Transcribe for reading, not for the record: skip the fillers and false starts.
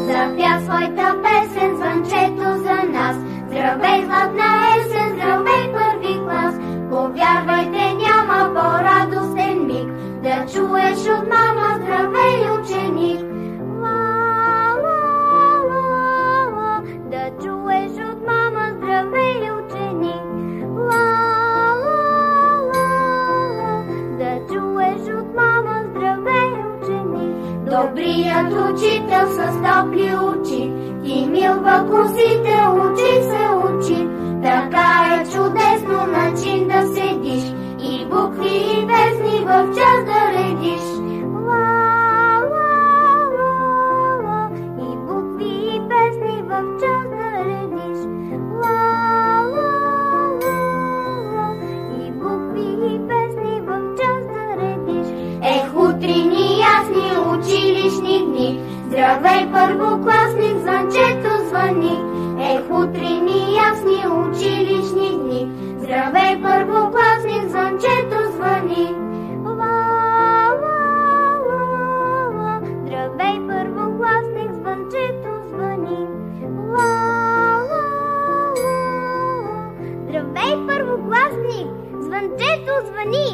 Запя своята песен звънчето за нас. Здравей, златна есен, здравей, първи клас. Повярвайте, няма по-радостен миг да чуеш от мама: здравей, ученик. Ла-ла-ла-ла, да чуеш от мама: здравей, ученик. Ла-ла-ла-ла, да чуеш от мама: здравей, ученик. Добрият учител с топли очи ти милва косите, учи се, учи. Така е чудесно начин да седиш и букви и песни в час да редиш. Ла-ла-ла-ла, и букви и песни в час да редиш. Ла-ла-ла-ла, и букви и песни в час да редиш. Ех, утрини ясни, училищни дни, здравей, първокласник, звънчето звъни. Ех, утрини ясни, училищни дни, здравей, първокласник, звънчето звъни. Ла-ла-ла-ла, здравей, първокласник, звънчето звъни. Ла-ла-ла-ла, здравей, първокласник, звънчето звъни.